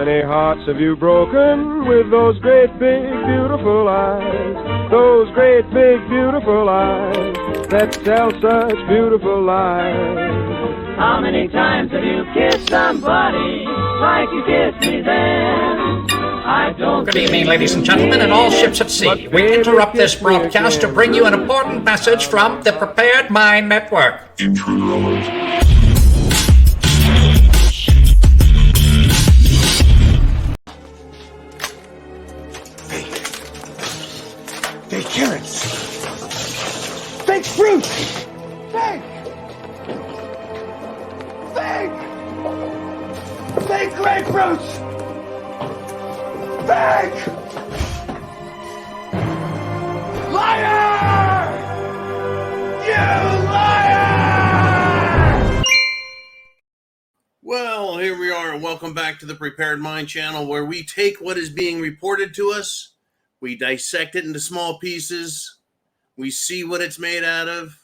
many hearts have you broken with those great big beautiful eyes? Those great big beautiful eyes that tell such beautiful lies. How many times have you kissed somebody like you kissed me then? I don't. Good evening, ladies and gentlemen, and all ships at sea. We interrupt this broadcast to bring you an important message from the Prepared Mind Network. Fake carrots. Fake fruit. Fake. Fake. Fake grapefruits. Fake. Liar! You liar! Well, here we are, and welcome back to the Prepared Mind channel, where we take what is being reported to us, we dissect it into small pieces, we see what it's made out of,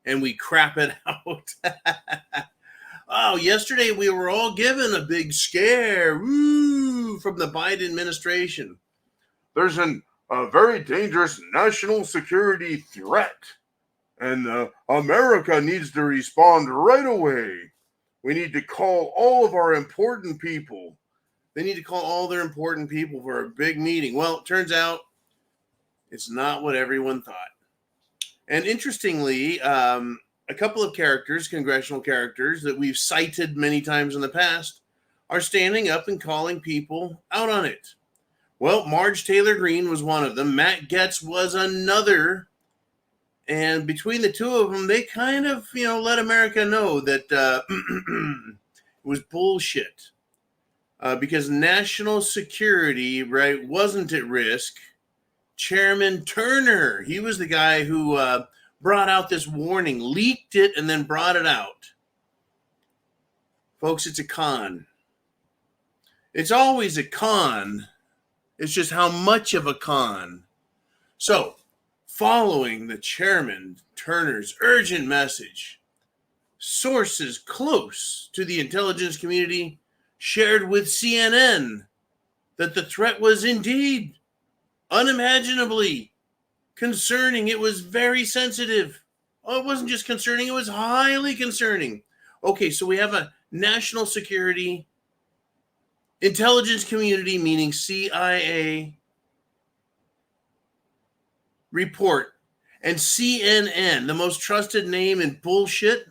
and we crap it out. Oh, yesterday we were all given a big scare from the Biden administration. There's a very dangerous national security threat, and America needs to respond right away. We need to call all of our important people. They need to call all their important people for a big meeting. Well, it turns out it's not what everyone thought. And interestingly, a couple of characters, congressional characters that we've cited many times in the past, are standing up and calling people out on it. Well, Marge Taylor Greene was one of them. Matt Gaetz was another. And between the two of them, they kind of, let America know that it was bullshit. Because national security, right, wasn't at risk. Chairman Turner, he was the guy who brought out this warning, leaked it, and then brought it out. Folks, it's a con. It's always a con. It's just how much of a con. So, following the Chairman Turner's urgent message, sources close to the intelligence community shared with CNN that the threat was indeed unimaginably concerning. It was very sensitive. Oh, it wasn't just concerning, it was highly concerning. Okay, so we have a national security intelligence community, meaning CIA, report, and CNN, the most trusted name in bullshit,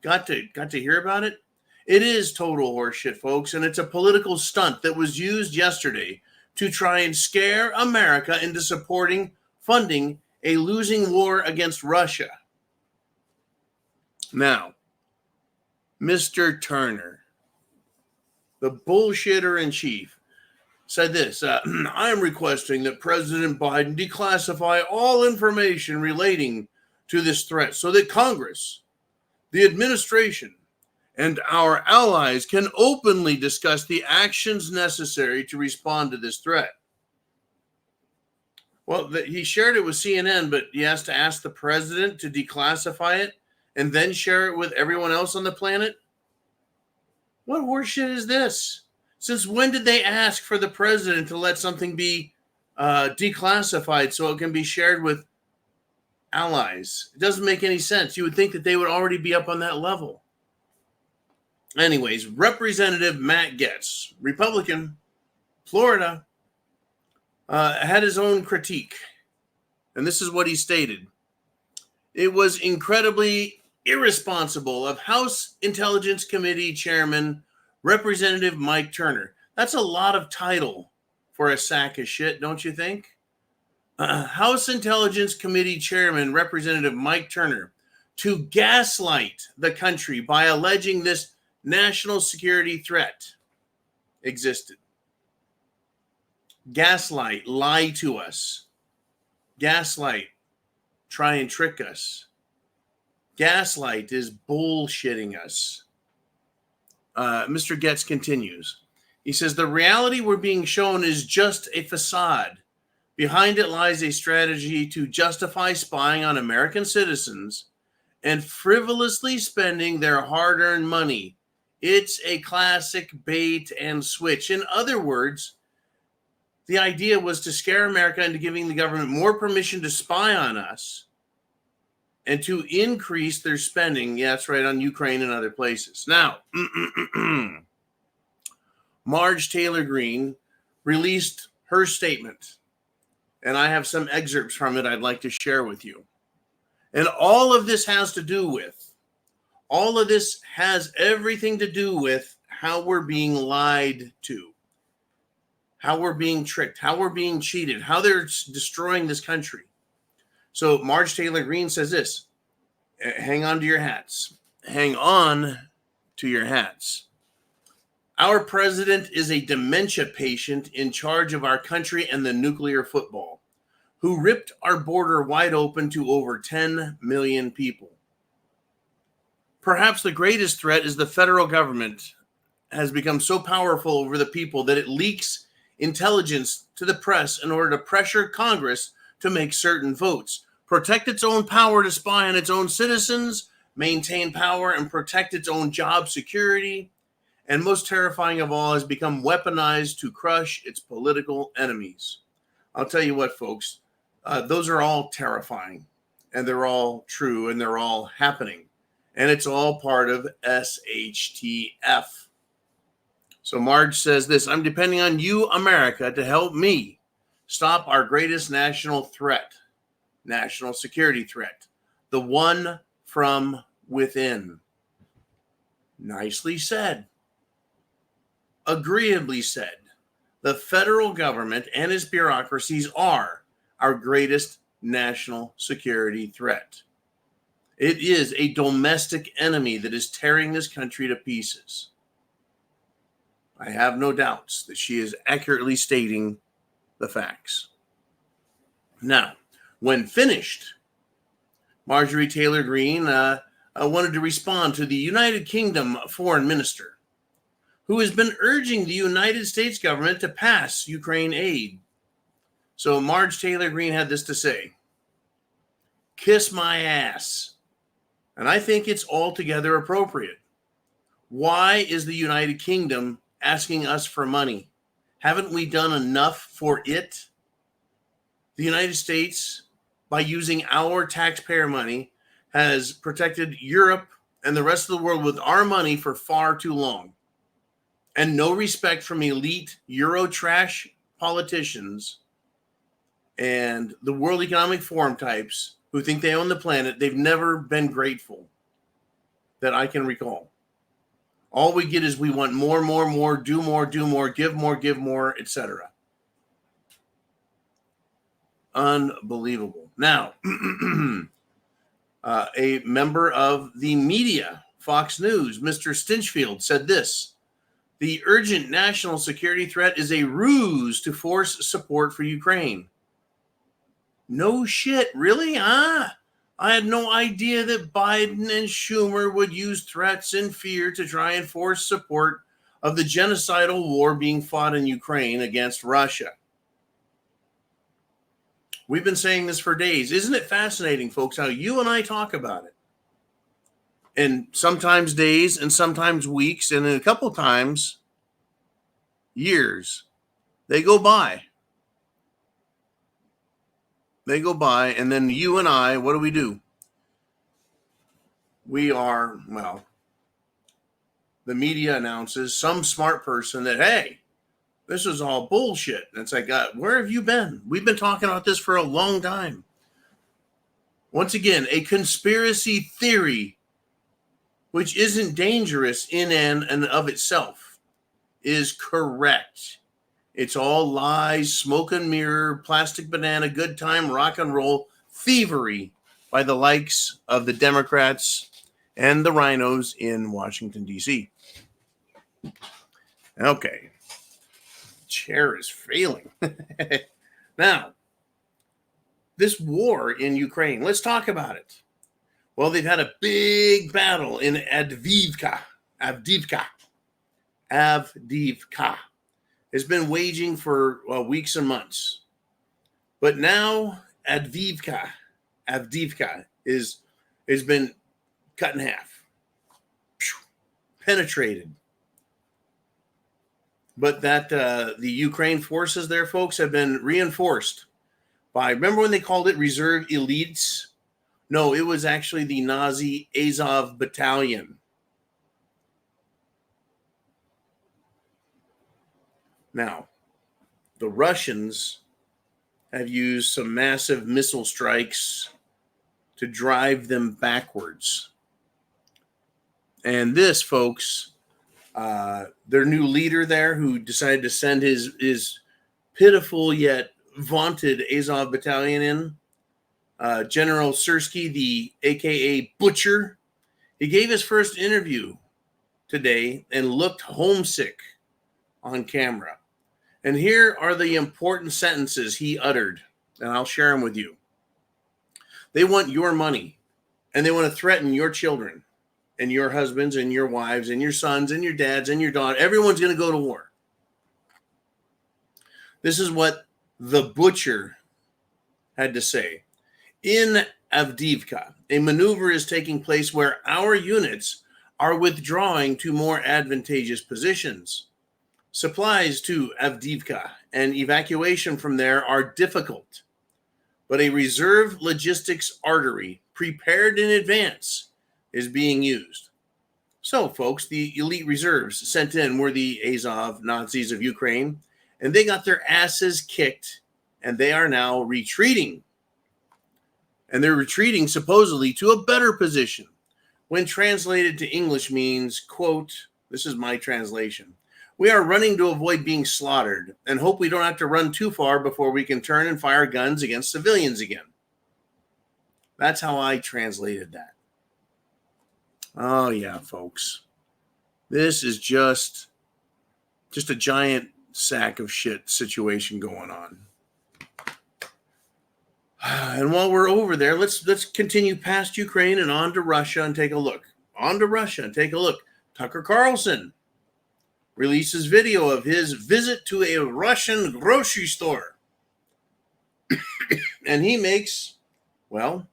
got to hear about it. It is total horseshit, folks, and it's a political stunt that was used yesterday to try and scare America into funding a losing war against Russia. Now, Mr. Turner, the bullshitter in chief, said this, I am requesting that President Biden declassify all information relating to this threat so that Congress, the administration, and our allies can openly discuss the actions necessary to respond to this threat. Well, he shared it with CNN, but he has to ask the president to declassify it and then share it with everyone else on the planet? What horseshit is this? Since when did they ask for the president to let something be declassified so it can be shared with allies? It doesn't make any sense. You would think that they would already be up on that level. Anyways, Representative Matt Gaetz, Republican, Florida, had his own critique. And this is what he stated. It was incredibly irresponsible of House Intelligence Committee Chairman Representative Mike Turner. That's a lot of title for a sack of shit, don't you think? House Intelligence Committee Chairman Representative Mike Turner to gaslight the country by alleging this national security threat existed. Gaslight, lie to us. Gaslight, try and trick us. Gaslight is bullshitting us. Mr. Gaetz continues. He says, the reality we're being shown is just a facade. Behind it lies a strategy to justify spying on American citizens and frivolously spending their hard-earned money It's a classic bait and switch. In other words, the idea was to scare America into giving the government more permission to spy on us and to increase their spending, yeah, that's right, on Ukraine and other places. Now, Marge Taylor Greene released her statement, and I have some excerpts from it I'd like to share with you. And all of this has everything to do with how we're being lied to, how we're being tricked, how we're being cheated, how they're destroying this country. So Marge Taylor Greene says this, hang on to your hats. Hang on to your hats. Our president is a dementia patient in charge of our country and the nuclear football, who ripped our border wide open to over 10 million people. Perhaps the greatest threat is the federal government has become so powerful over the people that it leaks intelligence to the press in order to pressure Congress to make certain votes, protect its own power to spy on its own citizens, maintain power and protect its own job security, and most terrifying of all, has become weaponized to crush its political enemies. I'll tell you what, folks, those are all terrifying, and they're all true, and they're all happening, and it's all part of SHTF. So Marge says this, I'm depending on you, America, to help me stop our greatest national threat, national security threat, the one from within. Nicely said. Agreeably said. The federal government and its bureaucracies are our greatest national security threat. It is a domestic enemy that is tearing this country to pieces. I have no doubts that she is accurately stating the facts. Now, when finished, Marjorie Taylor Greene wanted to respond to the United Kingdom foreign minister, who has been urging the United States government to pass Ukraine aid. So Marge Taylor Greene had this to say, kiss my ass. And I think it's altogether appropriate. Why is the United Kingdom asking us for money? Haven't we done enough for it? The United States, by using our taxpayer money, has protected Europe and the rest of the world with our money for far too long. And no respect from elite Euro trash politicians and the World Economic Forum types who think they own the planet. They've never been grateful that I can recall. All we get is we want more, do more, give more, etc. Unbelievable. Now, a member of the media, Fox News, Mr. Stinchfield, said this, the urgent national security threat is a ruse to force support for Ukraine. No shit, really? I had no idea that Biden and Schumer would use threats and fear to try and force support of the genocidal war being fought in Ukraine against Russia. We've been saying this for days. Isn't it fascinating, folks, how you and I talk about it? And sometimes days and sometimes weeks and a couple times years. They go by. They go by, and then you and I, what do? We are, well, the media announces, some smart person that, hey, this is all bullshit. And it's like, where have you been? We've been talking about this for a long time. Once again, a conspiracy theory, which isn't dangerous in and of itself, is correct. It's all lies, smoke and mirror, plastic banana, good time, rock and roll, thievery by the likes of the Democrats and the rhinos in Washington, D.C. Okay. Chair is failing. Now, this war in Ukraine, let's talk about it. Well, they've had a big battle in Avdiivka. It's been waging for weeks and months. But now Avdiivka has been cut in half. penetrated. But that the Ukraine forces there, folks, have been reinforced by, remember when they called it reserve elites? No, it was actually the Nazi Azov battalion. Now, the Russians have used some massive missile strikes to drive them backwards. And this, folks, their new leader there, who decided to send his pitiful yet vaunted Azov battalion in, General Syrskyi, the AKA Butcher, he gave his first interview today and looked homesick on camera. And here are the important sentences he uttered, and I'll share them with you. They want your money, and they want to threaten your children and your husbands and your wives and your sons and your dads and your daughters. Everyone's going to go to war. This is what the Butcher had to say. In Avdiivka, a maneuver is taking place where our units are withdrawing to more advantageous positions. Supplies to Avdiivka and evacuation from there are difficult, but a reserve logistics artery prepared in advance is being used. So, folks, the elite reserves sent in were the Azov Nazis of Ukraine, and they got their asses kicked, and they are now retreating. And they're retreating supposedly to a better position. When translated to English means, quote, this is my translation, we are running to avoid being slaughtered and hope we don't have to run too far before we can turn and fire guns against civilians again. That's how I translated that. Oh, yeah, folks. This is just a giant sack of shit situation going on. And while we're over there, let's continue past Ukraine and on to Russia and take a look. Tucker Carlson releases video of his visit to a Russian grocery store. And he makes a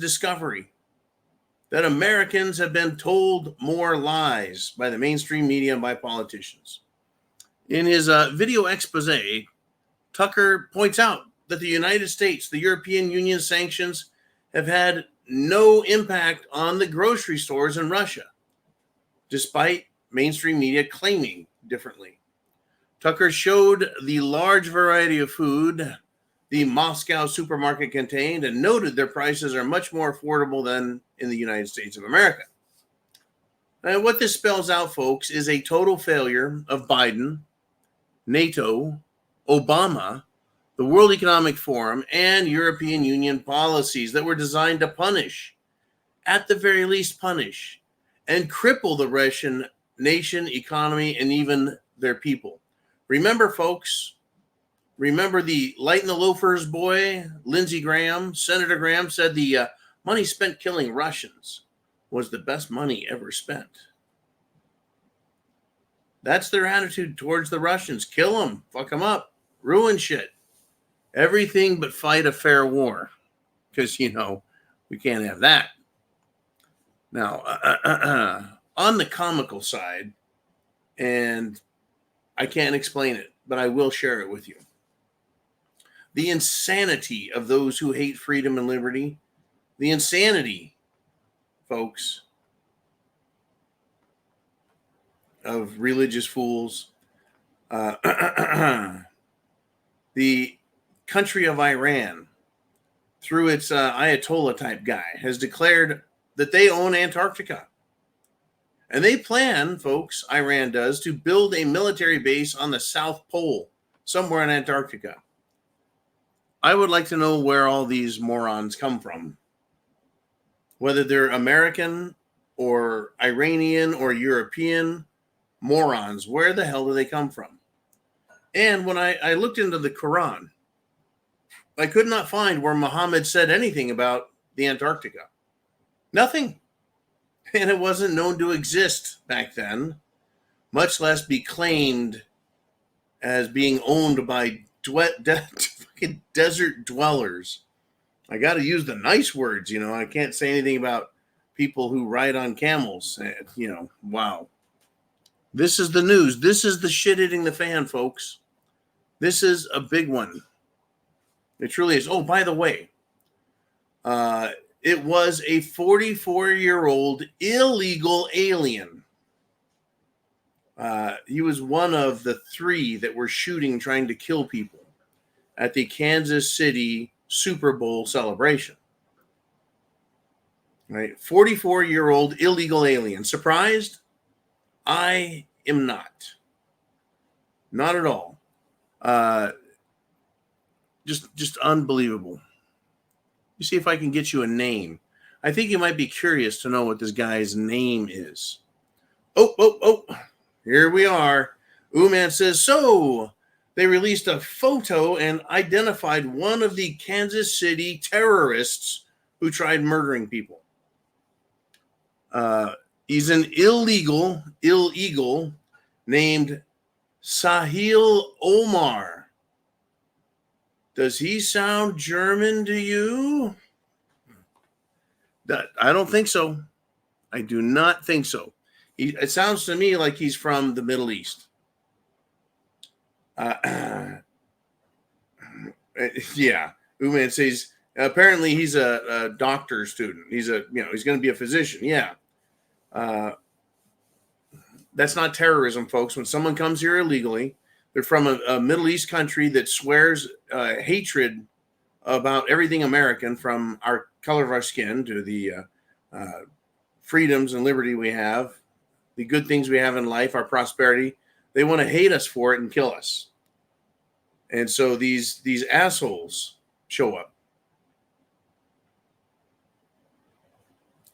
discovery that Americans have been told more lies by the mainstream media and by politicians. In his video expose, Tucker points out that the United States, the European Union sanctions have had no impact on the grocery stores in Russia, despite mainstream media claiming differently. Tucker showed the large variety of food the Moscow supermarket contained and noted their prices are much more affordable than in the United States of America. And what this spells out, folks, is a total failure of Biden, NATO, Obama, the World Economic Forum, and European Union policies that were designed to punish, at the very least punish, and cripple the Russian nation, economy, and even their people. Remember, folks, the light in the loafers boy, Lindsey Graham, Senator Graham, said the money spent killing Russians was the best money ever spent. That's their attitude towards the Russians. Kill them, fuck them up, ruin shit. Everything but fight a fair war. Because, we can't have that. Now, on the comical side, and I can't explain it, but I will share it with you. The insanity of those who hate freedom and liberty, the insanity, folks, of religious fools, the country of Iran, through its Ayatollah type guy, has declared that they own Antarctica. And they plan, folks, Iran does, to build a military base on the South Pole, somewhere in Antarctica. I would like to know where all these morons come from. Whether they're American or Iranian or European morons, where the hell do they come from? And when I looked into the Quran, I could not find where Muhammad said anything about the Antarctica. Nothing. And it wasn't known to exist back then, much less be claimed as being owned by fucking desert dwellers. I got to use the nice words, I can't say anything about people who ride on camels. Wow. This is the news. This is the shit hitting the fan, folks. This is a big one. It truly is. Oh, by the way, it was a 44-year-old illegal alien. He was one of the 3 that were shooting, trying to kill people at the Kansas City Super Bowl celebration. Right? 44-year-old illegal alien. Surprised? I am not. Not at all. Just unbelievable. You see if I can get you a name. I think you might be curious to know what this guy's name is. Oh. Here we are. Man says, so they released a photo and identified one of the Kansas City terrorists who tried murdering people. He's an illegal named Sahil Omar. Does he sound German to you? I don't think so. I do not think so. It sounds to me like he's from the Middle East. Yeah. Uman says apparently he's a doctor student. He's he's going to be a physician. Yeah. That's not terrorism, folks. When someone comes here illegally, they're from a Middle East country that swears hatred about everything American, from our color of our skin to the freedoms and liberty we have, the good things we have in life, our prosperity. They want to hate us for it and kill us. And so these assholes show up.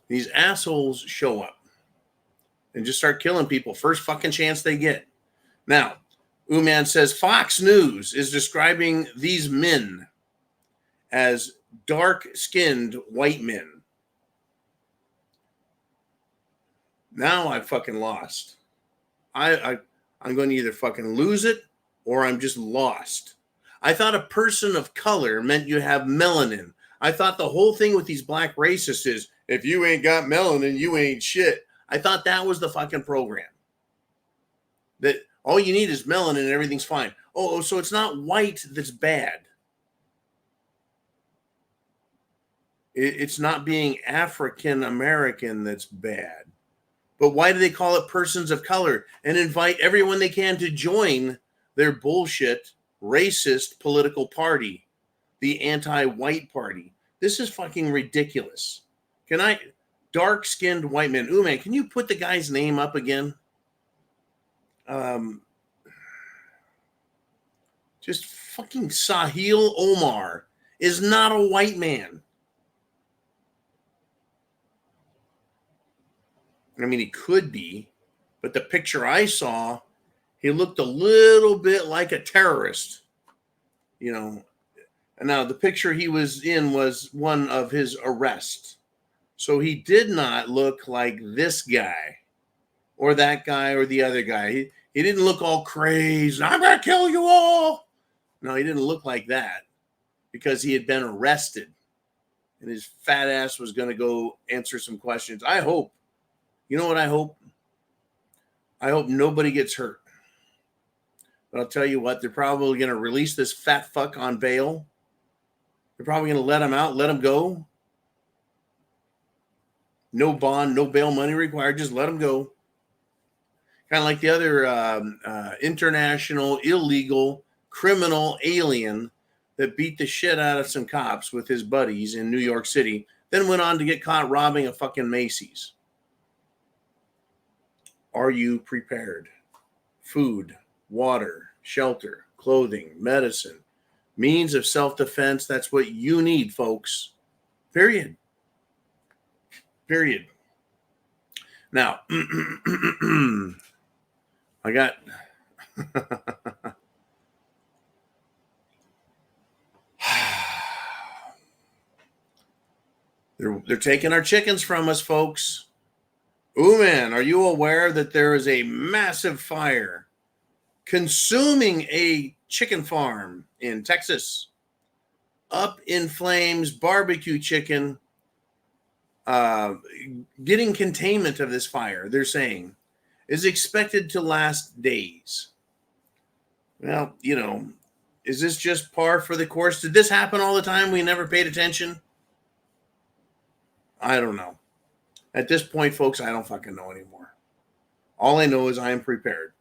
These assholes show up and just start killing people first fucking chance they get. Now, Uman says Fox News is describing these men as dark-skinned white men. Now I fucking lost. I'm going to either fucking lose it or I'm just lost. I thought a person of color meant you have melanin. I thought the whole thing with these black racists is if you ain't got melanin, you ain't shit. I thought that was the fucking program. That all you need is melanin and everything's fine. Oh, so it's not white that's bad. It's not being African American that's bad. But why do they call it persons of color and invite everyone they can to join their bullshit, racist political party, the anti-white party? This is fucking ridiculous. Dark-skinned white men. Ooh, man, can you put the guy's name up again? Just fucking Sahil Omar is not a white man. I mean, he could be, but the picture I saw, he looked a little bit like a terrorist, And now the picture he was in was one of his arrests. So he did not look like this guy or that guy or the other guy. He didn't look all crazy. I'm going to kill you all. No, he didn't look like that because he had been arrested and his fat ass was going to go answer some questions. I hope. You know what I hope? I hope nobody gets hurt. But I'll tell you what, they're probably going to release this fat fuck on bail. They're probably going to let him out, let him go. No bond, no bail money required. Just let him go. Kind of like the other international, illegal, criminal alien that beat the shit out of some cops with his buddies in New York City, then went on to get caught robbing a fucking Macy's. Are you prepared? Food, water, shelter, clothing, medicine, means of self-defense. That's what you need, folks. Period. Period. Now, I got... They're taking our chickens from us, folks. Ooh, man, are you aware that there is a massive fire consuming a chicken farm in Texas? Up in flames, barbecue chicken. getting containment of this fire, they're saying, is expected to last days. Well, is this just par for the course? Did this happen all the time? We never paid attention? I don't know. At this point, folks, I don't fucking know anymore. All I know is I am prepared.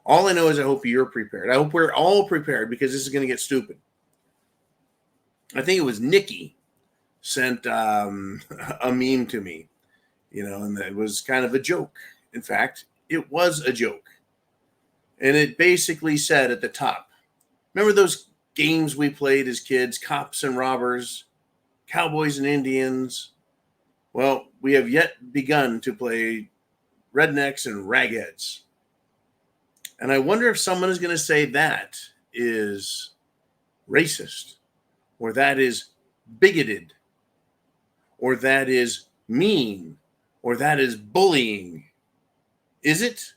All I know is I hope you're prepared. I hope we're all prepared, because this is going to get stupid. I think it was Nikki sent a meme to me, and it was kind of a joke. In fact, it was a joke. And it basically said at the top, remember those games we played as kids, cops and robbers, cowboys and Indians? Well, we have yet begun to play rednecks and ragheads. And I wonder if someone is going to say that is racist, or that is bigoted, or that is mean, or that is bullying. Is it?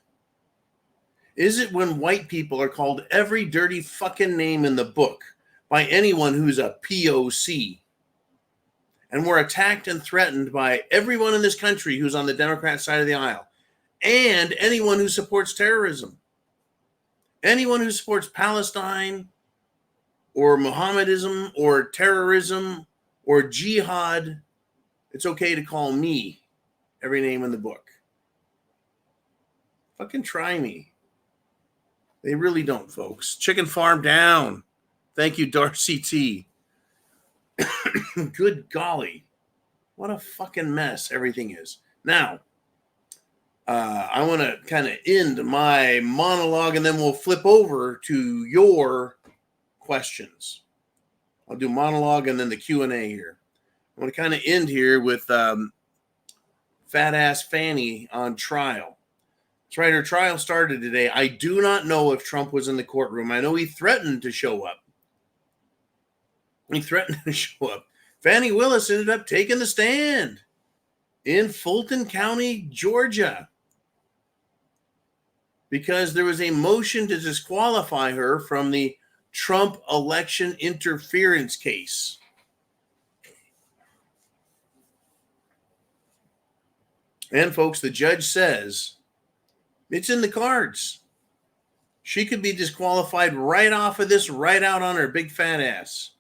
Is it when white people are called every dirty fucking name in the book by anyone who's a POC? And we're attacked and threatened by everyone in this country who's on the Democrat side of the aisle, and anyone who supports terrorism, anyone who supports Palestine or Mohammedism or terrorism or jihad. It's okay to call me every name in the book. Fucking try me. They really don't, folks. Chicken farm down. Thank you, Darcy T. Good golly. What a fucking mess everything is. Now, I want to kind of end my monologue, and then we'll flip over to your questions. I'll do monologue and then the Q&A here. I want to kind of end here with fat ass Fanny on trial. That's right, her trial started today. I do not know if Trump was in the courtroom. I know he threatened to show up. Fannie Willis ended up taking the stand in Fulton County, Georgia, because there was a motion to disqualify her from the Trump election interference case. And folks, the judge says it's in the cards. She could be disqualified right off of this, right out on her big fat ass.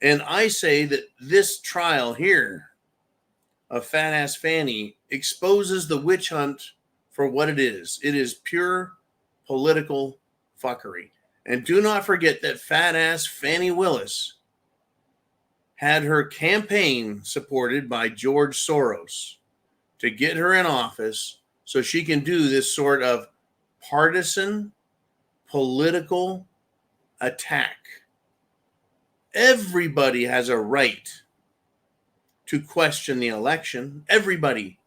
And I say that this trial here of fat ass Fanny exposes the witch hunt for what it is. It is pure political fuckery. And do not forget that fat ass Fannie Willis had her campaign supported by George Soros to get her in office so she can do this sort of partisan political attack. Everybody has a right to question the election. Everybody.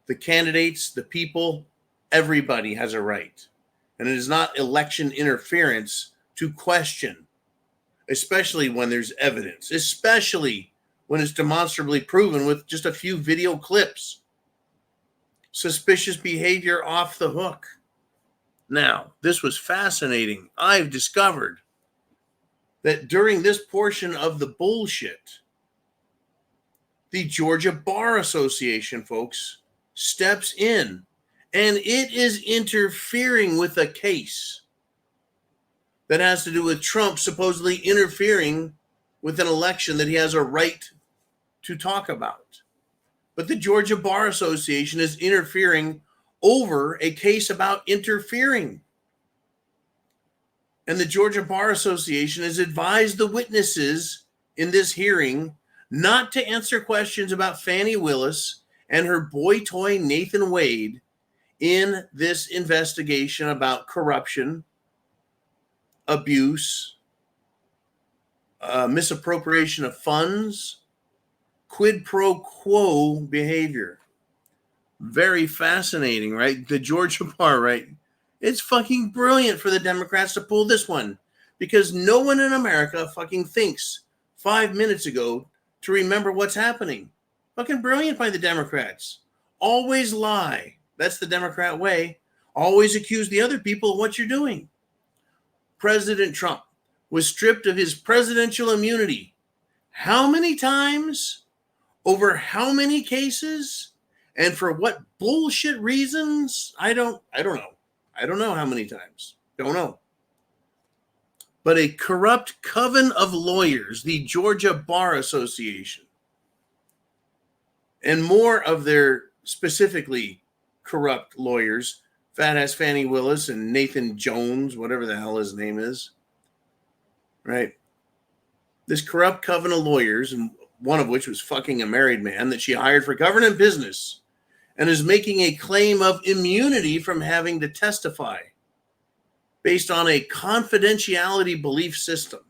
The candidates, the people, everybody has a right. And it is not election interference to question, especially when there's evidence, especially when it's demonstrably proven with just a few video clips. Suspicious behavior off the hook. Now, this was fascinating. I've discovered that during this portion of the bullshit, the Georgia Bar Association, folks, steps in, and it is interfering with a case that has to do with Trump supposedly interfering with an election that he has a right to talk about. But the Georgia Bar Association is interfering over a case about interfering. And the Georgia Bar Association has advised the witnesses in this hearing not to answer questions about Fannie Willis and her boy toy Nathan Wade in this investigation about corruption, abuse, misappropriation of funds, quid pro quo behavior. Very fascinating, right? The Georgia Bar, right? It's fucking brilliant for the Democrats to pull this one, because no one in America fucking thinks 5 minutes ago to remember what's happening. Fucking brilliant by the Democrats. Always lie. That's the Democrat way. Always accuse the other people of what you're doing. President Trump was stripped of his presidential immunity. How many times? over how many cases and for what bullshit reasons? I don't know. I don't know how many times. Don't know. But a corrupt coven of lawyers, the Georgia Bar Association, and more of their specifically corrupt lawyers, Fat Ass Fannie Willis and Nathan Jones, whatever the hell his name is, right? This corrupt coven of lawyers, and one of which was fucking a married man that she hired for government business, and is making a claim of immunity from having to testify based on a confidentiality belief system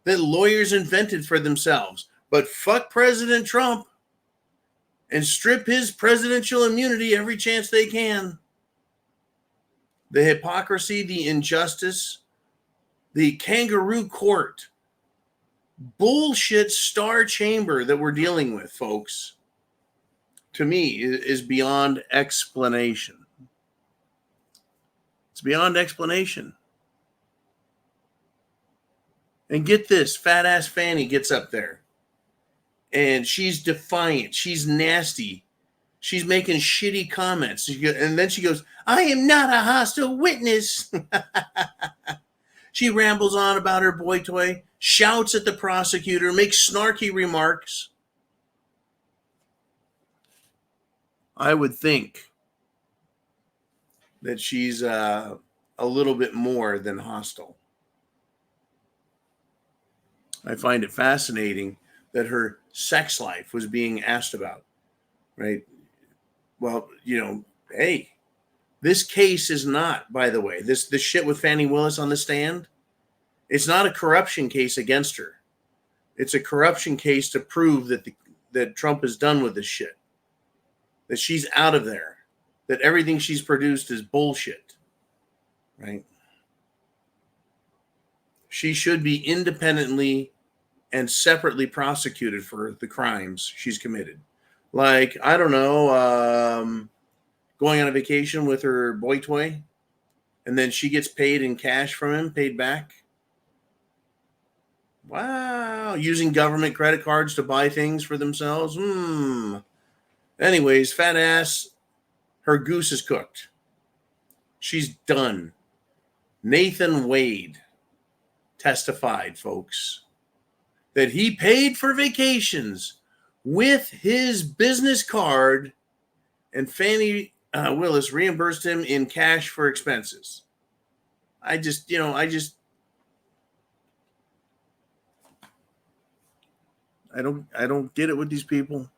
that lawyers invented for themselves. But fuck President Trump and strip his presidential immunity every chance they can. The hypocrisy, the injustice, the kangaroo court, bullshit star chamber that we're dealing with, folks, to me is beyond explanation. It's beyond explanation. And get this, Fat Ass Fanny gets up there and she's defiant. She's nasty. She's making shitty comments. And then she goes, I am not a hostile witness. She rambles on about her boy toy, shouts at the prosecutor, makes snarky remarks. I would think that she's a little bit more than hostile. I find it fascinating that her sex life was being asked about, right? Well, hey, this case is not, by the way, this shit with Fannie Willis on the stand, it's not a corruption case against her. It's a corruption case to prove that Trump is done with this shit, that she's out of there, that everything she's produced is bullshit, right? She should be independently and separately prosecuted for the crimes she's committed. Like, I don't know, going on a vacation with her boy toy, and then she gets paid in cash from him, paid back. Wow. Using government credit cards to buy things for themselves. Anyways, Fat Ass, her goose is cooked. She's done. Nathan Wade testified, folks, that he paid for vacations with his business card, and Fannie Willis reimbursed him in cash for expenses. I don't get it with these people.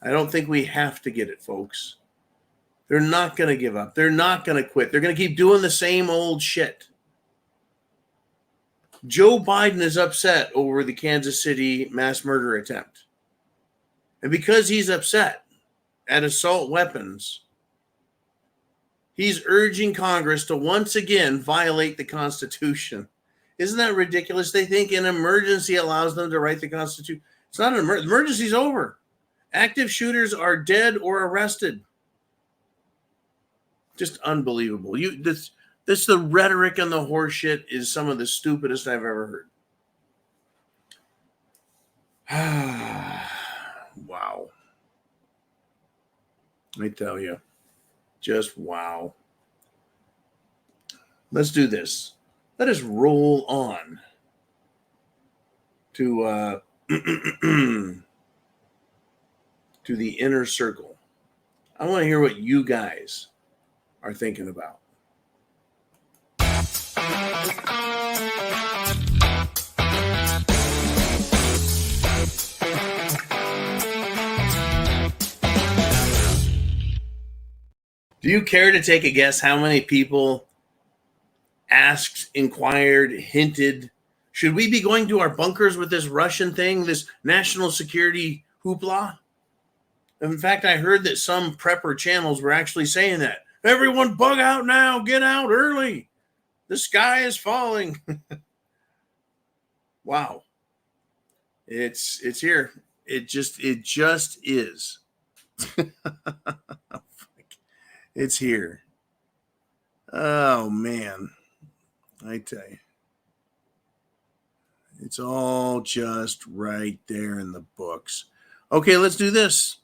I don't think we have to get it, folks. They're not going to give up. They're not going to quit. They're going to keep doing the same old shit. Joe Biden is upset over the Kansas City mass murder attempt. And because he's upset at assault weapons, he's urging Congress to once again violate the Constitution. Isn't that ridiculous? They think an emergency allows them to write the Constitution. It's not an emergency. Emergency's over. Active shooters are dead or arrested. Just unbelievable. This the rhetoric and the horseshit is some of the stupidest I've ever heard. Wow. I tell you, just wow. Let's do this. Let us roll on to to the inner circle. I want to hear what you guys are thinking about. Do you care to take a guess how many people asked, inquired, hinted, should we be going to our bunkers with this Russian thing, this national security hoopla? In fact, I heard that some prepper channels were actually saying that. Everyone bug out now, get out early. The sky is falling. Wow. It's here. It just is. It's here. Oh, man. I tell you. It's all just right there in the books. Okay, let's do this.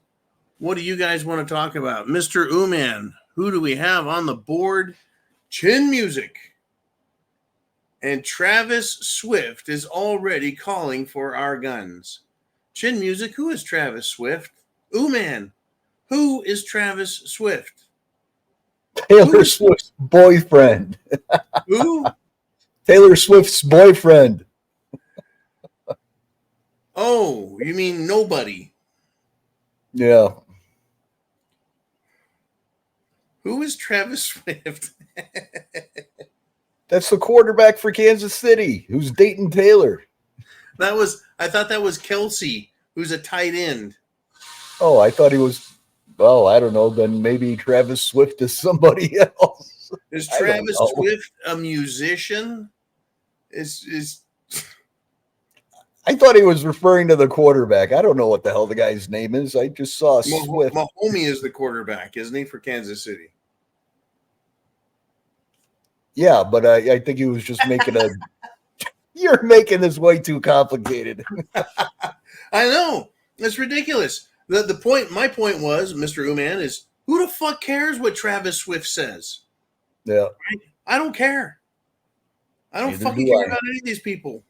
What do you guys want to talk about? Mr. Uman, who do we have on the board? Chin Music. And Travis Swift is already calling for our guns. Chin Music, who is Travis Swift? Uman, who is Travis Swift? Taylor Swift's boyfriend. Who? Taylor Swift's boyfriend. Oh, you mean nobody? Yeah. Who is Travis Swift? That's the quarterback for Kansas City who's dating Taylor. I thought that was Kelsey, who's a tight end. Oh, I thought he was, well, I don't know. Then maybe Travis Swift is somebody else. Is Travis Swift a musician? I thought he was referring to the quarterback. I don't know what the hell the guy's name is. I just saw Swift. Mahomie is the quarterback, isn't he, for Kansas City? Yeah, but I think he was just making a. You're making this way too complicated. I know. It's ridiculous. The point. My point was, Mr. Uman, is who the fuck cares what Travis Swift says? Yeah, right? I don't care. I don't Neither fucking do care I. about any of these people.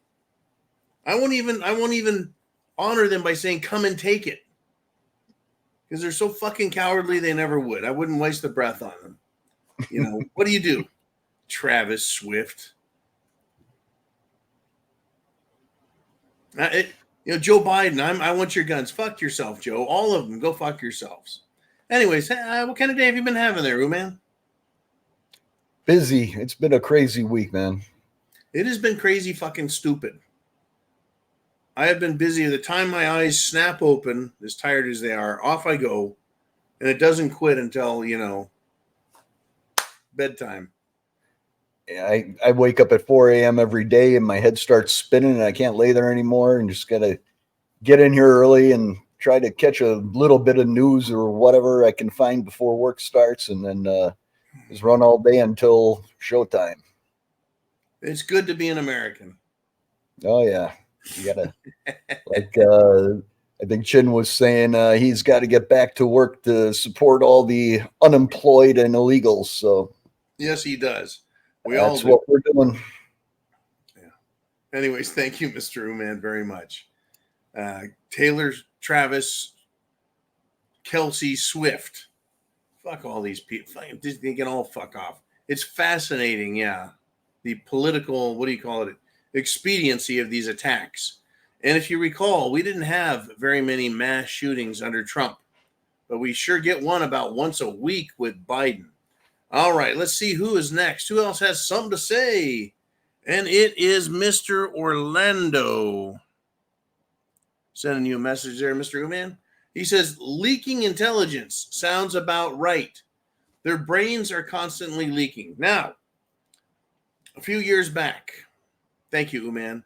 I won't even honor them by saying come and take it. Because they're so fucking cowardly they never would. I wouldn't waste the breath on them. You know, what do? Travis Swift. Joe Biden, I want your guns. Fuck yourself, Joe. All of them. Go fuck yourselves. Anyways, what kind of day have you been having there, Uman? Busy. It's been a crazy week, man. It has been crazy fucking stupid. I have been busy. The time my eyes snap open, as tired as they are, off I go. And it doesn't quit until, bedtime. I wake up at 4 a.m. every day and my head starts spinning and I can't lay there anymore and just got to get in here early and try to catch a little bit of news or whatever I can find before work starts and then just run all day until showtime. It's good to be an American. Oh, yeah. You got to, like I think Chin was saying he's got to get back to work to support all the unemployed and illegals. So yes, he does. That's what we're doing. Yeah. Anyways, thank you, Mr. Uman, very much. Taylor, Travis, Kelsey, Swift. Fuck all these people. They can all fuck off. It's fascinating, yeah. The political, expediency of these attacks. And if you recall, we didn't have very many mass shootings under Trump, but we sure get one about once a week with Biden. All right, let's see who is next. Who else has something to say? And it is Mr. Orlando. Sending you a message there, Mr. Uman. He says, leaking intelligence sounds about right. Their brains are constantly leaking. Now, a few years back, thank you, Uman,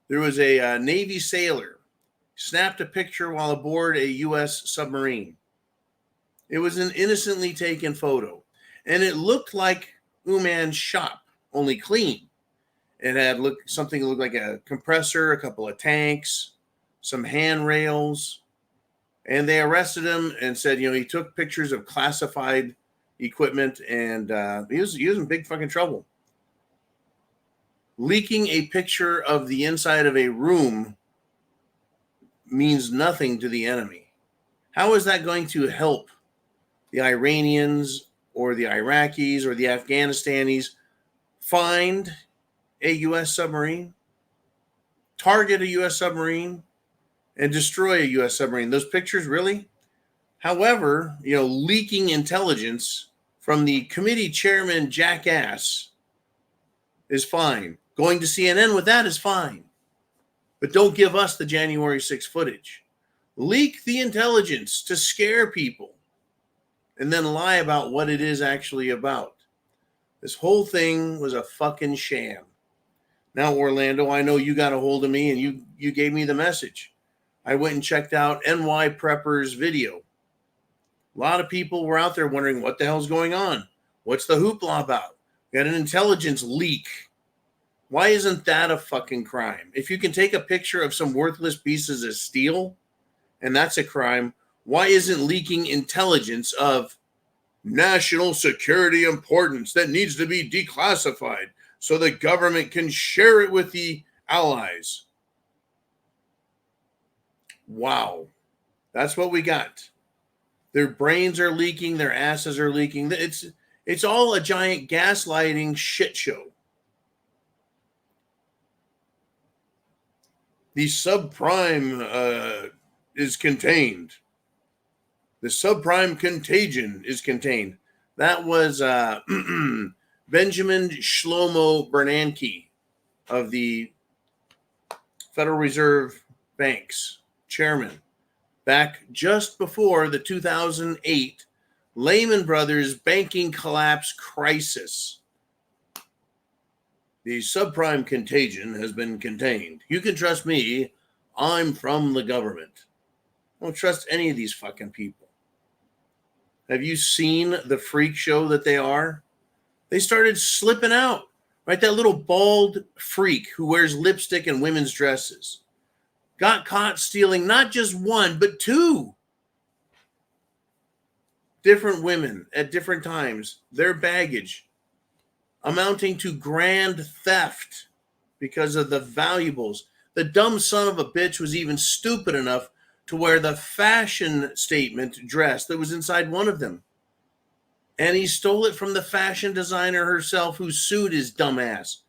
there was a Navy sailor snapped a picture while aboard a U.S. submarine. It was an innocently taken photo. And it looked like Uman's shop, only clean. It had something that looked like a compressor, a couple of tanks, some handrails. And they arrested him and said, he took pictures of classified equipment and he was in big fucking trouble. Leaking a picture of the inside of a room means nothing to the enemy. How is that going to help the Iranians or the Iraqis or the Afghanistanis find a U.S. submarine, target a U.S. submarine, and destroy a U.S. submarine? Those pictures, really? However, leaking intelligence from the committee chairman jackass is fine. Going to CNN with that is fine. But don't give us the January 6th footage. Leak the intelligence to scare people and then lie about what it is actually about. This whole thing was a fucking sham. Now, Orlando, I know you got a hold of me and you gave me the message. I went and checked out NY Prepper's video. A lot of people were out there wondering what the hell's going on. What's the hoopla about? We got an intelligence leak. Why isn't that a fucking crime? If you can take a picture of some worthless pieces of steel and that's a crime, why isn't leaking intelligence of national security importance that needs to be declassified so the government can share it with the allies? Wow. That's what we got. Their brains are leaking, their asses are leaking. It's all a giant gaslighting shit show. The subprime is contained. The subprime contagion is contained. That was Benjamin Shlomo Bernanke of the Federal Reserve Bank's chairman back just before the 2008 Lehman Brothers banking collapse crisis. The subprime contagion has been contained. You can trust me. I'm from the government. I don't trust any of these fucking people. Have you seen the freak show that they are? They started slipping out, right? That little bald freak who wears lipstick and women's dresses got caught stealing not just one, but two different women at different times, their baggage, amounting to grand theft because of the valuables. The dumb son of a bitch was even stupid enough to wear the fashion statement dress that was inside one of them. And he stole it from the fashion designer herself who sued his dumb ass.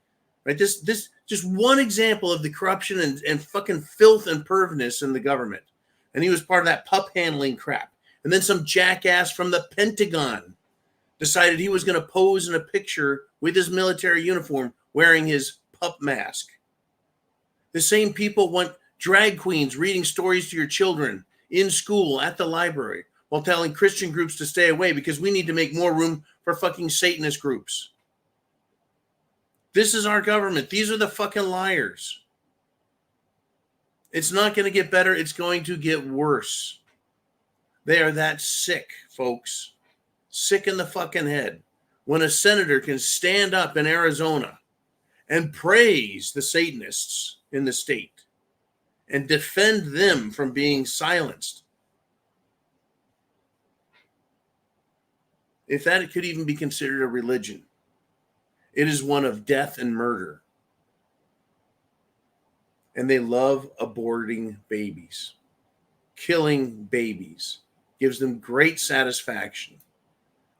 Right? This just one example of the corruption and fucking filth and pervness in the government. And he was part of that pup handling crap. And then some jackass from the Pentagon decided he was going to pose in a picture with his military uniform wearing his pup mask. The same people want drag queens reading stories to your children in school, at the library, while telling Christian groups to stay away because we need to make more room for fucking Satanist groups. This is our government. These are the fucking liars. It's not going to get better. It's going to get worse. They are that sick, folks. Sick in the fucking head. When a senator can stand up in Arizona and praise the Satanists in the state and defend them from being silenced. If that could even be considered a religion, it is one of death and murder. And they love aborting babies. Killing babies gives them great satisfaction.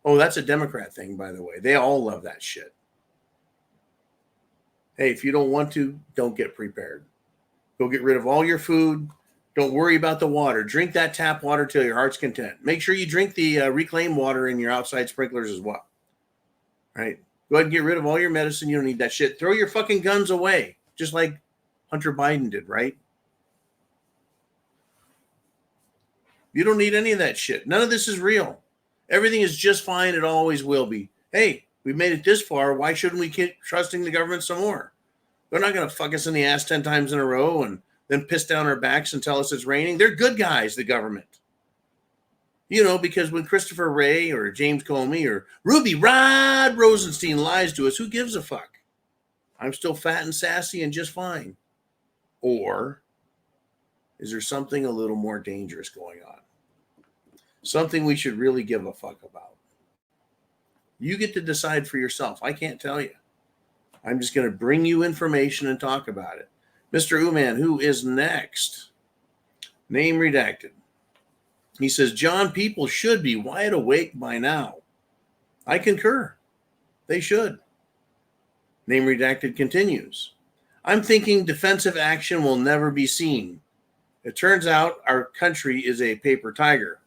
Oh, that's a Democrat thing, by the way. They all love that shit. Hey, if you don't want to, don't get prepared. Go get rid of all your food. Don't worry about the water. Drink that tap water till your heart's content. Make sure you drink the reclaimed water in your outside sprinklers as well. All right? Go ahead and get rid of all your medicine. You don't need that shit. Throw your fucking guns away, just like Hunter Biden did, right? You don't need any of that shit. None of this is real. Everything is just fine. It always will be. Hey, we made it this far. Why shouldn't we keep trusting the government some more? They're not going to fuck us in the ass 10 times in a row and then piss down our backs and tell us it's raining. They're good guys, the government. You know, because when Christopher Wray or James Comey or Ruby Rod Rosenstein lies to us, who gives a fuck? I'm still fat and sassy and just fine. Or is there something a little more dangerous going on? Something we should really give a fuck about. You get to decide for yourself. I can't tell you. I'm just going to bring you information and talk about it. Mr. Uman, who is next? Name redacted. He says, John, people should be wide awake by now. I concur. They should. Name redacted continues. I'm thinking defensive action will never be seen. It turns out our country is a paper tiger.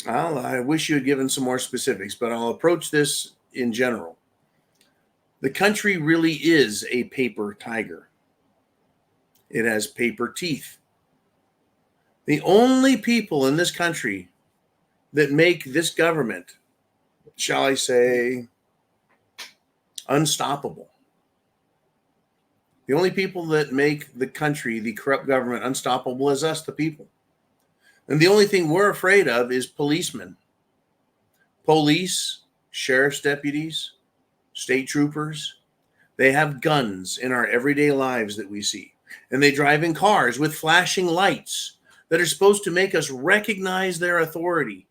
Well, I wish you had given some more specifics, but I'll approach this in general. The country really is a paper tiger. It has paper teeth. The only people in this country that make this government, shall I say, unstoppable. The only people that make the country, the corrupt government, unstoppable is us, the people. And the only thing we're afraid of is policemen. Police, sheriff's deputies, state troopers. They have guns in our everyday lives that we see. And they drive in cars with flashing lights that are supposed to make us recognize their authority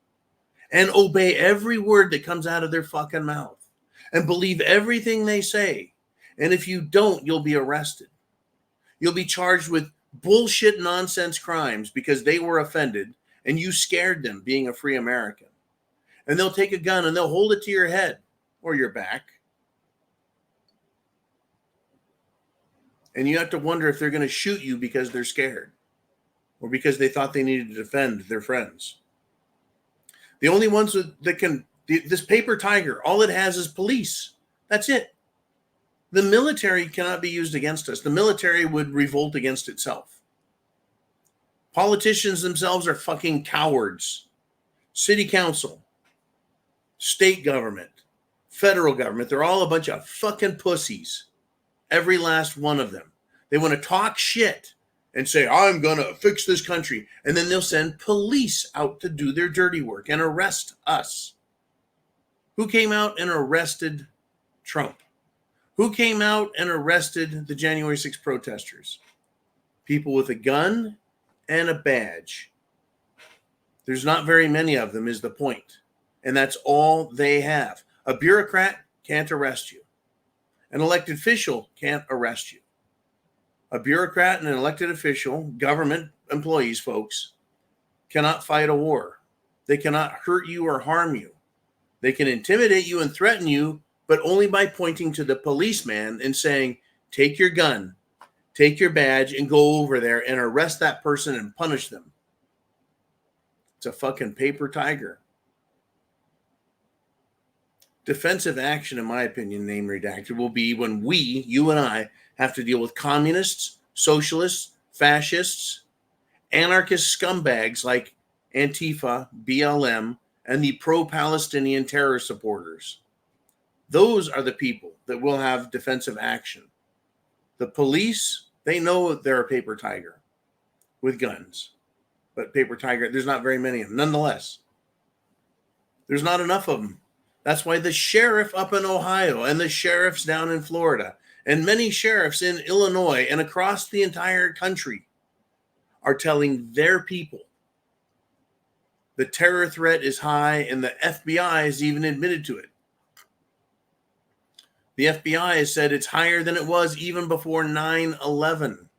and obey every word that comes out of their fucking mouth and believe everything they say. And if you don't, you'll be arrested. You'll be charged with bullshit nonsense crimes because they were offended and you scared them being a free American. And they'll take a gun and they'll hold it to your head or your back. And you have to wonder if they're going to shoot you because they're scared or because they thought they needed to defend their friends. The only ones that can, this paper tiger, all it has is police. That's it. The military cannot be used against us. The military would revolt against itself. Politicians themselves are fucking cowards. City council, state government, federal government, they're all a bunch of fucking pussies. Every last one of them. They want to talk shit and say, I'm going to fix this country. And then they'll send police out to do their dirty work and arrest us. Who came out and arrested Trump? Who came out and arrested the January 6th protesters? People with a gun and a badge. There's not very many of them is the point. And that's all they have. A bureaucrat can't arrest you. An elected official can't arrest you. A bureaucrat and an elected official, government employees, folks, cannot fight a war. They cannot hurt you or harm you. They can intimidate you and threaten you, but only by pointing to the policeman and saying, take your gun, take your badge, and go over there and arrest that person and punish them. It's a fucking paper tiger. Defensive action, in my opinion, name redacted, will be when we, you and I, have to deal with communists, socialists, fascists, anarchist scumbags like Antifa, BLM, and the pro-Palestinian terror supporters. Those are the people that will have defensive action. The police, they know they're a paper tiger with guns. But paper tiger, there's not very many of them. Nonetheless, there's not enough of them. That's why the sheriff up in Ohio and the sheriffs down in Florida and many sheriffs in Illinois and across the entire country are telling their people the terror threat is high, and the FBI has even admitted to it. The FBI has said it's higher than it was even before 9/11.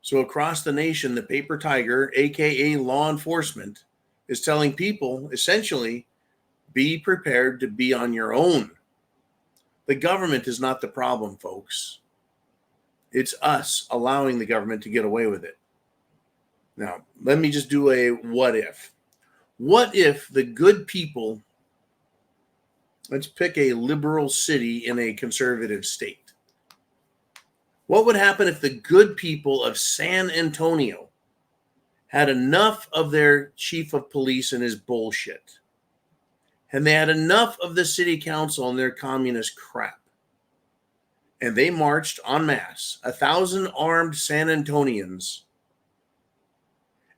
So across the nation, the paper tiger, aka law enforcement, is telling people, essentially, be prepared to be on your own. The government is not the problem, folks. It's us allowing the government to get away with it. Now, let me just do a what if. What if the good people, let's pick a liberal city in a conservative state. What would happen if the good people of San Antonio had enough of their chief of police and his bullshit, and they had enough of the city council and their communist crap, and they marched en masse, 1,000 armed San Antonians,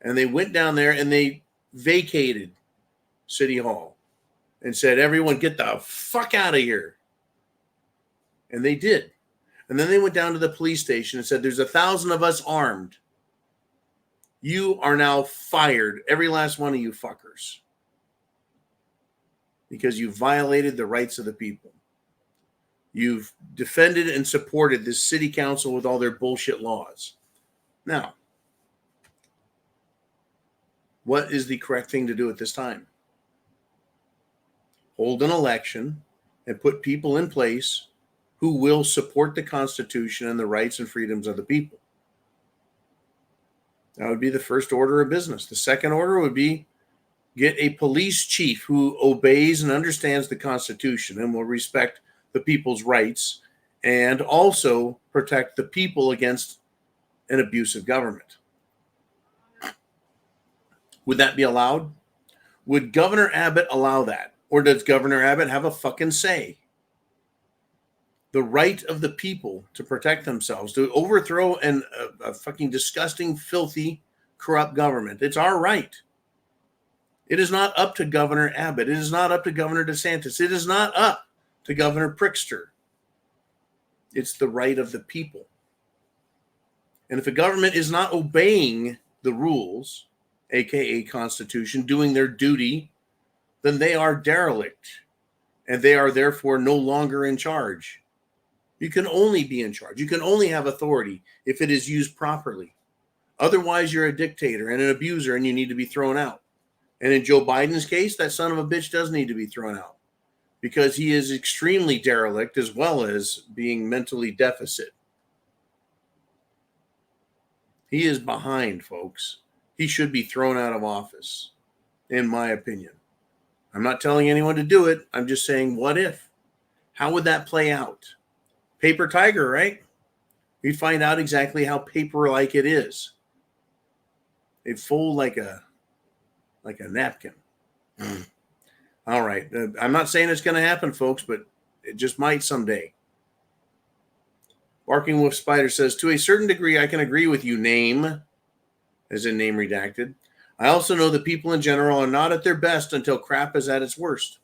and they went down there and they vacated City Hall and said, everyone get the fuck out of here. And they did. And then they went down to the police station and said, there's 1,000 of us armed. You are now fired, every last one of you fuckers, because you violated the rights of the people. You've defended and supported this city council with all their bullshit laws. Now, what is the correct thing to do at this time? Hold an election and put people in place who will support the Constitution and the rights and freedoms of the people. That would be the first order of business. The second order would be get a police chief who obeys and understands the Constitution and will respect the people's rights and also protect the people against an abusive government. Would that be allowed? Would Governor Abbott allow that? Or does Governor Abbott have a fucking say? The right of the people to protect themselves, to overthrow a fucking disgusting, filthy, corrupt government. It's our right. It is not up to Governor Abbott. It is not up to Governor DeSantis. It is not up to Governor Prickster. It's the right of the people. And if a government is not obeying the rules, aka Constitution, doing their duty, then they are derelict, and they are therefore no longer in charge. You can only be in charge. You can only have authority if it is used properly. Otherwise, you're a dictator and an abuser, and you need to be thrown out. And in Joe Biden's case, that son of a bitch does need to be thrown out because he is extremely derelict as well as being mentally deficit. He is behind, folks. He should be thrown out of office, in my opinion. I'm not telling anyone to do it. I'm just saying, what if? How would that play out? Paper tiger, right? We find out exactly how paper-like it is. They fold like a napkin. All right. I'm not saying it's going to happen, folks, but it just might someday. Barking Wolf Spider says, to a certain degree, I can agree with you, name, as in name redacted. I also know that people in general are not at their best until crap is at its worst.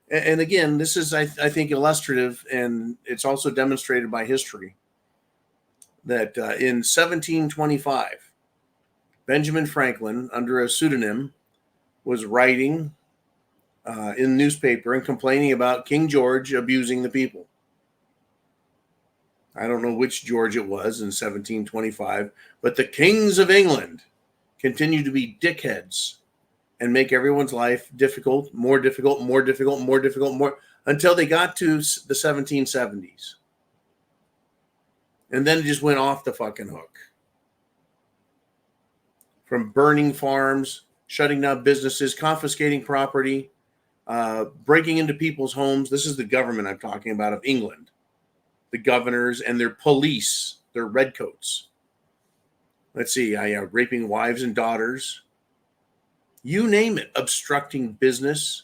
And again, this is, I think, illustrative, and it's also demonstrated by history that in 1725, Benjamin Franklin, under a pseudonym, was writing in the newspaper and complaining about King George abusing the people. I don't know which George it was in 1725, but the kings of England continue to be dickheads and make everyone's life difficult, more difficult, more difficult, more difficult, more, until they got to the 1770s. And then it just went off the fucking hook. From burning farms, shutting down businesses, confiscating property, breaking into people's homes. This is the government I'm talking about of England. The governors and their police, their redcoats. Let's see, raping wives and daughters. You name it, obstructing business,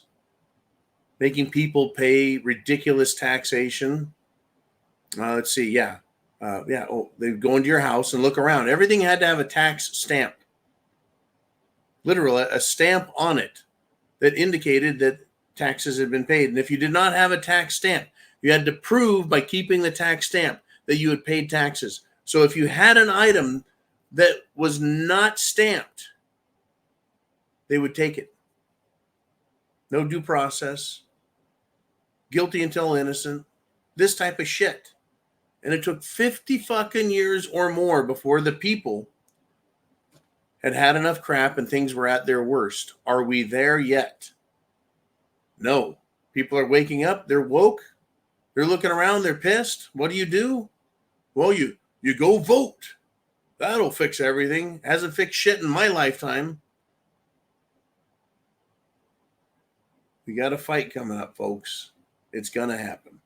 making people pay ridiculous taxation. Let's see, they go into your house and look around. Everything had to have a tax stamp. Literally, a stamp on it that indicated that taxes had been paid. And if you did not have a tax stamp, you had to prove by keeping the tax stamp that you had paid taxes. So if you had an item that was not stamped, they would take it. No due process. Guilty until innocent. This type of shit. And it took 50 fucking years or more before the people had enough crap and things were at their worst. Are we there yet? No. People are waking up. They're woke. They're looking around. They're pissed. What do? Well, you go vote. That'll fix everything. Hasn't fixed shit in my lifetime. We got a fight coming up, folks. It's going to happen.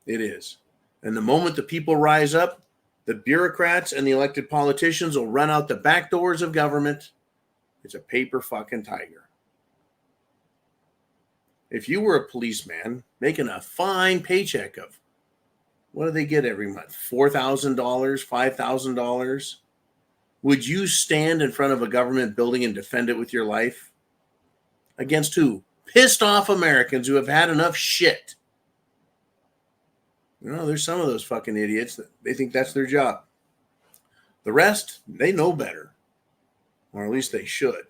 It is. And the moment the people rise up, the bureaucrats and the elected politicians will run out the back doors of government. It's a paper fucking tiger. If you were a policeman making a fine paycheck of, what do they get every month? $4,000, $5,000? Would you stand in front of a government building and defend it with your life? Against who? Pissed off Americans who have had enough shit. You know, there's some of those fucking idiots that they think that's their job. The rest, they know better. Or at least they should.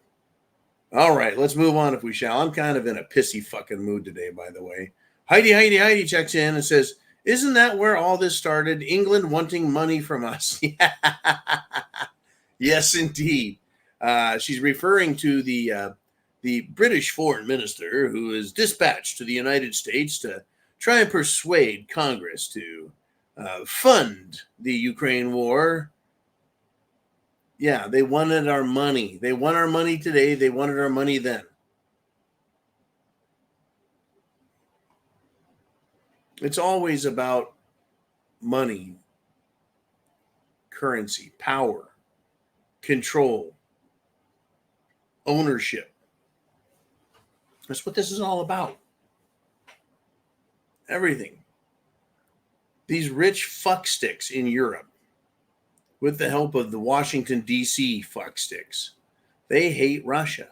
All right, let's move on if we shall. I'm kind of in a pissy fucking mood today, by the way. Heidi checks in and says, isn't that where all this started? England wanting money from us. Yes, indeed. She's referring to the British foreign minister who is dispatched to the United States to try and persuade Congress to fund the Ukraine war. Yeah, they wanted our money. They want our money today. They wanted our money then. It's always about money, currency, power, control, ownership. That's what this is all about. Everything. These rich fucksticks in Europe, with the help of the Washington, D.C. fucksticks, they hate Russia.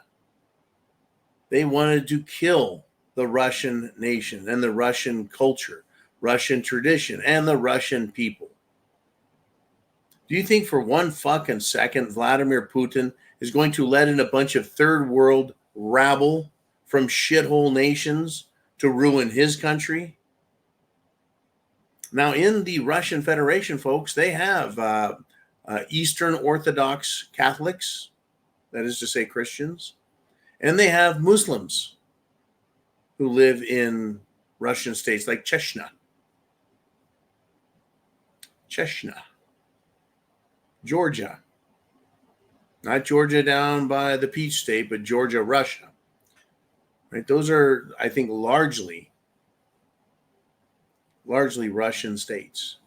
They wanted to kill the Russian nation and the Russian culture, Russian tradition, and the Russian people. Do you think for one fucking second Vladimir Putin is going to let in a bunch of third world rabble from shithole nations to ruin his country? Now, in the Russian Federation, folks, they have Eastern Orthodox Catholics, that is to say Christians, and they have Muslims who live in Russian states like Chechnya, Georgia. Not Georgia down by the Peach State, but Georgia, Russia. Right? Those are, I think, largely Russian states.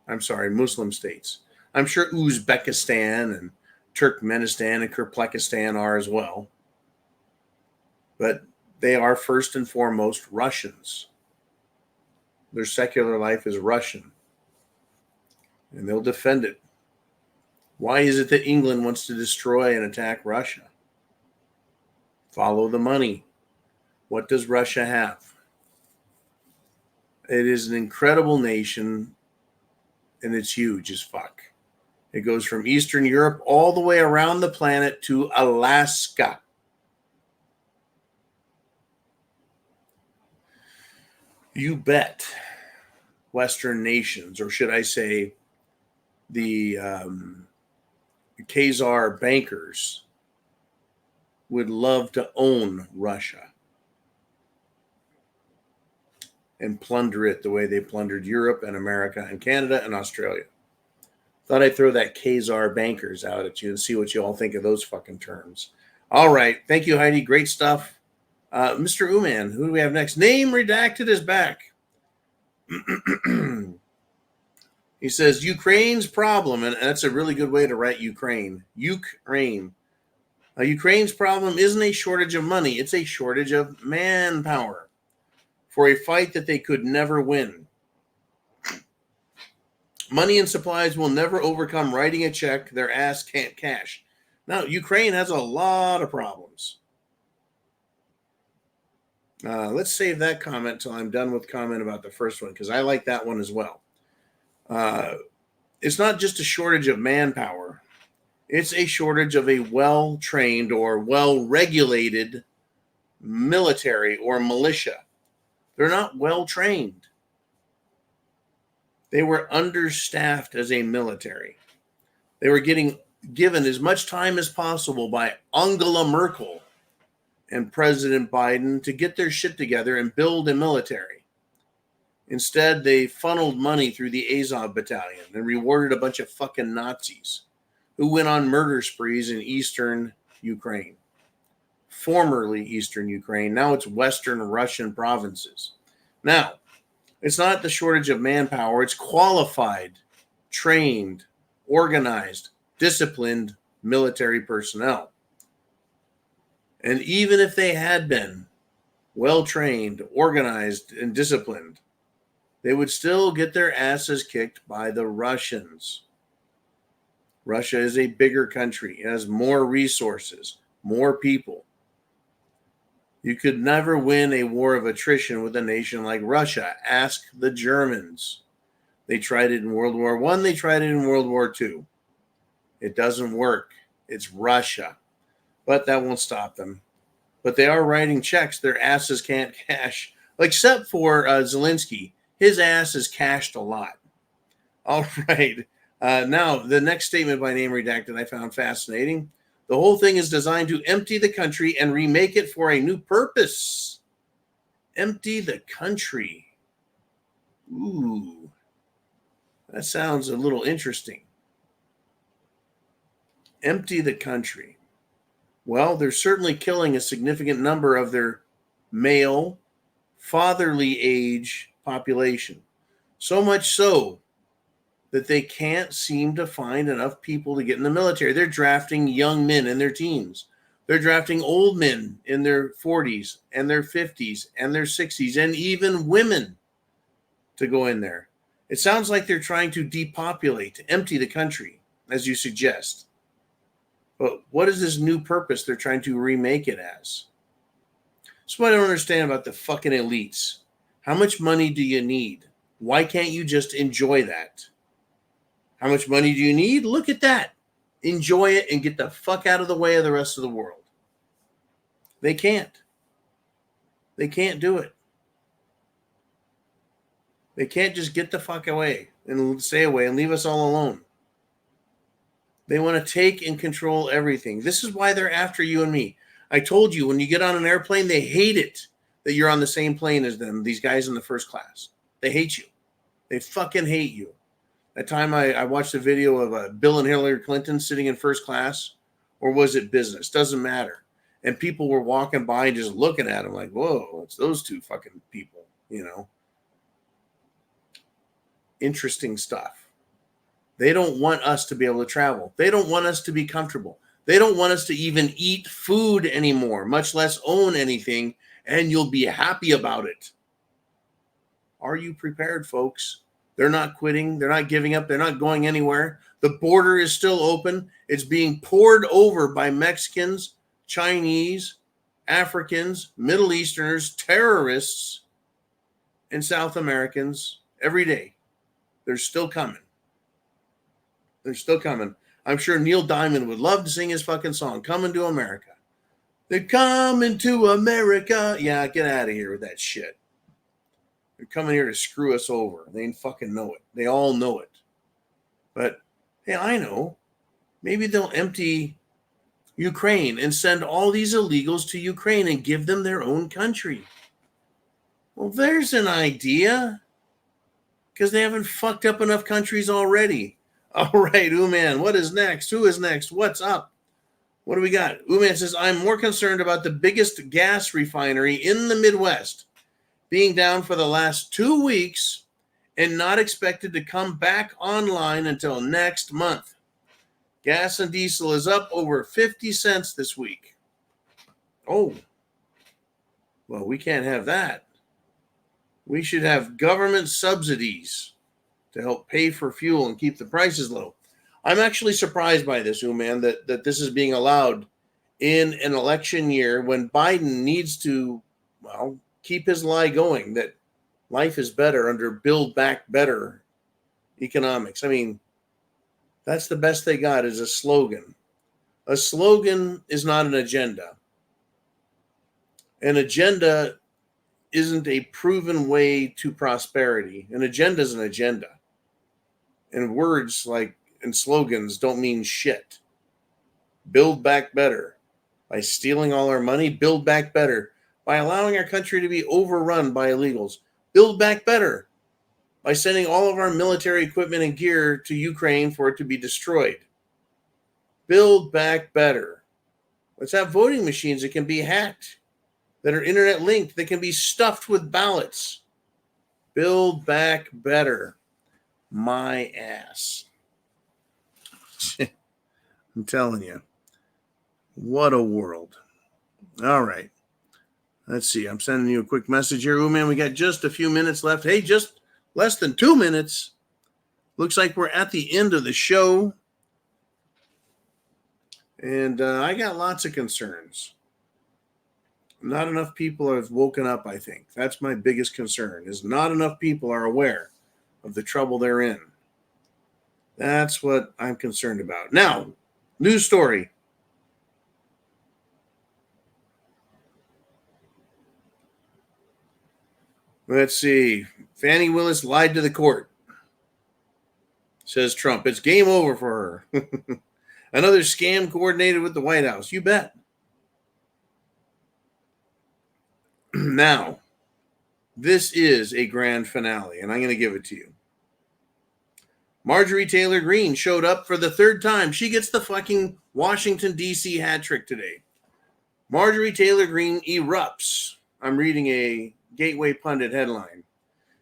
I'm sorry, Muslim states. I'm sure Uzbekistan and Turkmenistan and Kyrgyzstan are as well. But they are first and foremost Russians. Their secular life is Russian. And they'll defend it. Why is it that England wants to destroy and attack Russia? Follow the money. What does Russia have? It is an incredible nation, and it's huge as fuck. It goes from Eastern Europe all the way around the planet to Alaska. You bet Western nations, or should I say the Khazar bankers, would love to own Russia and plunder it the way they plundered Europe and America and Canada and Australia. Thought I'd throw that Khazar bankers out at you and see what you all think of those fucking terms. All right. Thank you, Heidi. Great stuff. Mr. Uman, who do we have next? Name redacted is back. He says, Ukraine's problem, and that's a really good way to write Ukraine. Ukraine. Ukraine's problem isn't a shortage of money. It's a shortage of manpower for a fight that they could never win. Money and supplies will never overcome writing a check their ass can't cash. Now, Ukraine has a lot of problems. Let's save that comment till I'm done with comment about the first one, because I like that one as well. It's not just a shortage of manpower. It's a shortage of a well-trained or well-regulated military or militia. They're not well-trained. They were understaffed as a military. They were getting given as much time as possible by Angela Merkel and President Biden to get their shit together and build a military. Instead, they funneled money through the Azov battalion and rewarded a bunch of fucking Nazis who went on murder sprees in eastern Ukraine. Formerly eastern Ukraine. Now it's western Russian provinces. Now, it's not the shortage of manpower. It's qualified, trained, organized, disciplined military personnel. And even if they had been well-trained, organized, and disciplined, they would still get their asses kicked by the Russians. Russia is a bigger country. It has more resources, more people. You could never win a war of attrition with a nation like Russia. Ask the Germans. They tried it in World War I. They tried it in World War II. It doesn't work. It's Russia. But that won't stop them. But they are writing checks their asses can't cash. Except for Zelensky. His ass is cashed a lot. All right. Now, the next statement by name redacted I found fascinating. The whole thing is designed to empty the country and remake it for a new purpose. Empty the country. Ooh. That sounds a little interesting. Empty the country. Well, they're certainly killing a significant number of their male, fatherly age population. So much so that they can't seem to find enough people to get in the military. They're drafting young men in their teens. They're drafting old men in their 40s and their 50s and their 60s and even women to go in there. It sounds like they're trying to depopulate, to empty the country, as you suggest. But what is this new purpose they're trying to remake it as? That's what I don't understand about the fucking elites. How much money do you need? Why can't you just enjoy that? How much money do you need? Look at that. Enjoy it and get the fuck out of the way of the rest of the world. They can't. They can't do it. They can't just get the fuck away and stay away and leave us all alone. They want to take and control everything. This is why they're after you and me. I told you, when you get on an airplane, they hate it that you're on the same plane as them, these guys in the first class. They hate you. They fucking hate you. That time I watched a video of Bill and Hillary Clinton sitting in first class, or was it business? Doesn't matter. And people were walking by and just looking at them like, whoa, it's those two fucking people, you know. Interesting stuff. They don't want us to be able to travel. They don't want us to be comfortable. They don't want us to even eat food anymore, much less own anything, and you'll be happy about it. Are you prepared, folks? They're not quitting. They're not giving up. They're not going anywhere. The border is still open. It's being poured over by Mexicans, Chinese, Africans, Middle Easterners, terrorists, and South Americans every day. They're still coming. They're still coming. I'm sure Neil Diamond would love to sing his fucking song, Coming to America. They're coming to America. Yeah, get out of here with that shit. They're coming here to screw us over. They ain't fucking know it. They all know it. But, hey, I know. Maybe they'll empty Ukraine and send all these illegals to Ukraine and give them their own country. Well, there's an idea. Because they haven't fucked up enough countries already. All right, Uman, what is next? Who is next? What's up? What do we got? Uman says, I'm more concerned about the biggest gas refinery in the Midwest being down for the last 2 weeks and not expected to come back online until next month. Gas and diesel is up over 50 cents this week. Oh, well, we can't have that. We should have government subsidies to help pay for fuel and keep the prices low. I'm actually surprised by this, Uman, that this is being allowed in an election year when Biden needs to, well, keep his lie going that life is better under Build Back Better economics. I mean, that's the best they got is a slogan. A slogan is not an agenda. An agenda isn't a proven way to prosperity. An agenda is an agenda. And words like and slogans don't mean shit. Build back better. By stealing all our money, build back better. By allowing our country to be overrun by illegals, build back better. By sending all of our military equipment and gear to Ukraine for it to be destroyed. Build back better. Let's have voting machines that can be hacked, that are internet linked, that can be stuffed with ballots. Build back better. My ass. I'm telling you. What a world. All right. Let's see. I'm sending you a quick message here. Oh, man, we got just a few minutes left. Hey, just less than 2 minutes. Looks like we're at the end of the show. And I got lots of concerns. Not enough people have woken up, I think. That's my biggest concern, is not enough people are aware of the trouble they're in. That's what I'm concerned about. Now, news story. Let's see. Fannie Willis lied to the court, says Trump. It's game over for her. Another scam coordinated with the White House. You bet. Now, this is a grand finale, and I'm going to give it to you. Marjorie Taylor Greene showed up for the third time. She gets the fucking Washington, D.C. hat trick today. Marjorie Taylor Greene erupts. I'm reading a Gateway Pundit headline.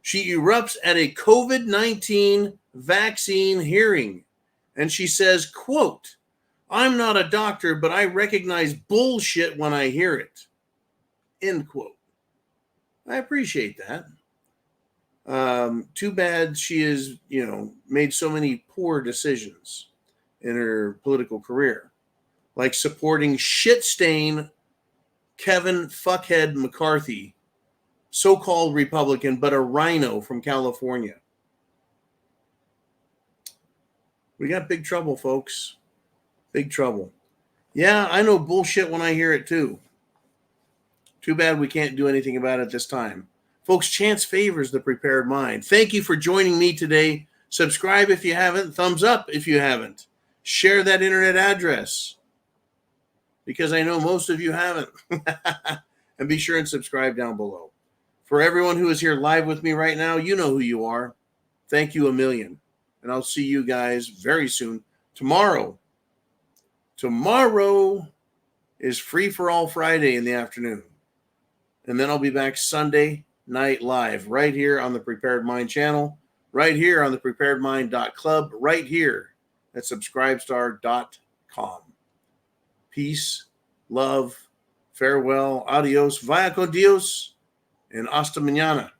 She erupts at a COVID-19 vaccine hearing, and she says, quote, I'm not a doctor, but I recognize bullshit when I hear it. End quote. I appreciate that. Too bad she has, made so many poor decisions in her political career, like supporting shit stain Kevin Fuckhead McCarthy, so-called Republican, but a rhino from California. We got big trouble, folks. Big trouble. Yeah, I know bullshit when I hear it too. Too bad we can't do anything about it this time. Folks, chance favors the prepared mind. Thank you for joining me today. Subscribe if you haven't. Thumbs up if you haven't. Share that internet address, because I know most of you haven't. And be sure and subscribe down below. For everyone who is here live with me right now, you know who you are. Thank you a million. And I'll see you guys very soon. Tomorrow is Free for All Friday in the afternoon. And then I'll be back Sunday night live right here on the Prepared Mind channel, right here on the preparedmind.club, right here at subscribestar.com. Peace, love, farewell, adios, vaya con Dios, and hasta mañana.